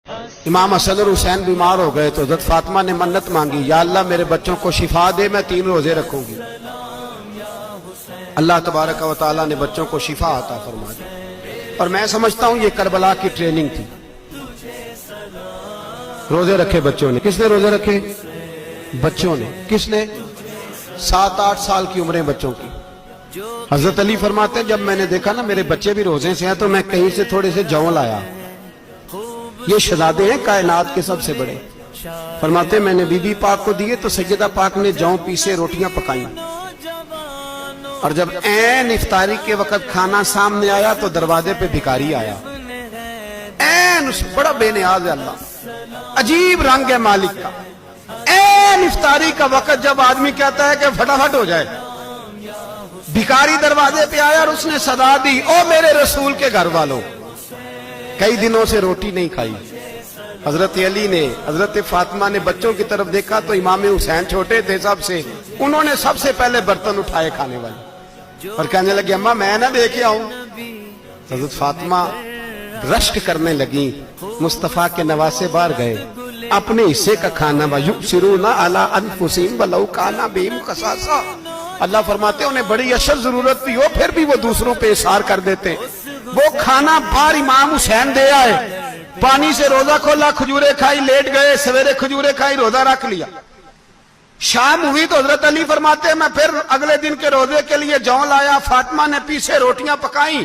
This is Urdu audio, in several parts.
امام حسن اور حسین بیمار ہو گئے تو حضرت فاطمہ نے منت مانگی، یا اللہ میرے بچوں کو شفا دے، میں 3 روزے رکھوں گی۔ اللہ تبارک و تعالیٰ نے بچوں کو شفا عطا فرما دی۔ اور میں سمجھتا ہوں یہ کربلا کی ٹریننگ تھی۔ روزے رکھے بچوں نے۔ کس نے روزے رکھے؟ بچوں نے۔ کس نے؟ 7-8 سال کی عمریں بچوں کی۔ حضرت علی فرماتے ہیں جب میں نے دیکھا نا میرے بچے بھی روزے سے ہیں تو میں کہیں سے تھوڑے سے جوں لایا۔ یہ شہزادے ہیں کائنات کے سب سے بڑے۔ فرماتے ہیں میں نے بی بی پاک کو دیے تو سیدہ پاک نے جوں پیسے روٹیاں پکائیں، اور جب عین افطاری کے وقت کھانا سامنے آیا تو دروازے پہ بھکاری آیا۔ عین بڑا بے نیاز ہے اللہ، عجیب رنگ ہے مالک کا۔ عین افطاری کا وقت جب آدمی کہتا ہے کہ فٹافٹ ہو جائے، بھکاری دروازے پہ آیا اور اس نے صدا دی، او میرے رسول کے گھر والوں، کئی دنوں سے روٹی نہیں کھائی۔ حضرت علی نے، حضرت فاطمہ نے بچوں کی طرف دیکھا تو امام حسین چھوٹے تھے سب سے، انہوں نے سب سے پہلے برتن اٹھائے کھانے والے، اور کہنے لگے اماں میں نہ دے کے آؤں۔ حضرت فاطمہ رشک کرنے لگیں، مصطفیٰ کے نواسے باہر گئے، اپنے حصے کا کھانا وَيُؤْثِرُونَ عَلَىٰ أَنفُسِهِمْ وَلَوْ كَانَ بِهِمْ خَصَاصَةٌ۔ اللہ فرماتے ہیں انہیں بڑی اشد ضرورت بھی ہو پھر بھی وہ دوسروں پہ اثار کر دیتے ہیں۔ وہ کھانا باہر امام حسین دے آئے، پانی سے روزہ کھولا، کھجورے کھائی، لیٹ گئے، سویرے کھجورے کھائی، روزہ رکھ لیا۔ شام ہوئی تو حضرت علی فرماتے ہیں میں پھر اگلے دن کے روزے کے لیے جوں لایا، فاطمہ نے پیچھے روٹیاں پکائیں۔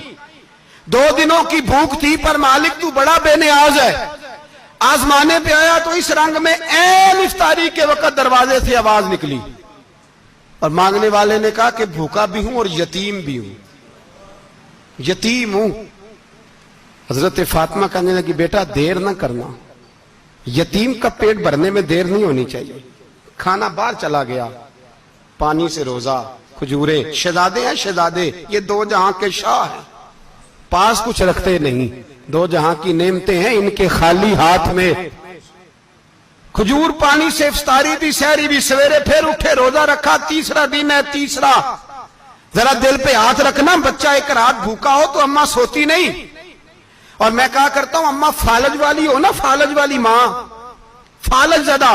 2 دنوں کی بھوک تھی پر مالک تو بڑا بے نیاز ہے، آزمانے پہ آیا تو اس رنگ میں عین افطاری کے وقت دروازے سے آواز نکلی، اور مانگنے والے نے کہا کہ بھوکا بھی ہوں اور یتیم بھی ہوں، یتیم ہوں۔ حضرت فاطمہ کہنے لگی بیٹا دیر نہ کرنا، یتیم کا پیٹ بھرنے میں دیر نہیں ہونی چاہیے۔ کھانا باہر چلا گیا، پانی سے روزہ، کھجورے۔ شہزادے ہیں شہزادے، یہ 2 جہاں کے شاہ ہیں، پاس کچھ رکھتے نہیں، 2 جہاں کی نعمتیں ہیں ان کے خالی ہاتھ میں۔ کھجور پانی سے افطاری بھی، سحری بھی، سویرے پھر اٹھے، روزہ رکھا، تیسرا دن ہے، تیسرا۔ ذرا دل پہ ہاتھ رکھنا، بچہ ایک رات بھوکا ہو تو اماں سوتی نہیں۔ اور میں کہا کرتا ہوں اماں فالج والی ہو نا، فالج والی ماں، فالج زدہ،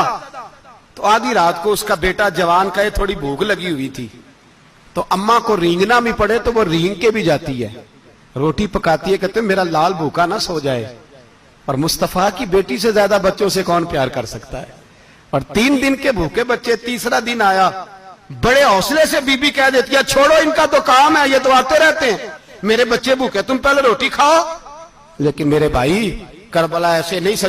تو آدھی رات کو اس کا بیٹا جوان کہے تھوڑی بھوک لگی ہوئی تھی تو اماں کو رینگنا بھی پڑے تو وہ رینگ کے بھی جاتی ہے، روٹی پکاتی ہے، کہتے ہیں میرا لال بھوکا نہ سو جائے۔ اور مصطفیٰ کی بیٹی سے زیادہ بچوں سے کون پیار کر سکتا ہے؟ اور 3 دن کے بھوکے بچے، تیسرا دن آیا، بڑے حوصلے سے بی بی کہہ دیتی ہے چھوڑو ان کا تو کام ہے، یہ تو آتے رہتے ہیں، میرے بچے بھوکے، تم پہلے روٹی کھاؤ۔ لیکن میرے بھائی کربلا ایسے نہیں سجا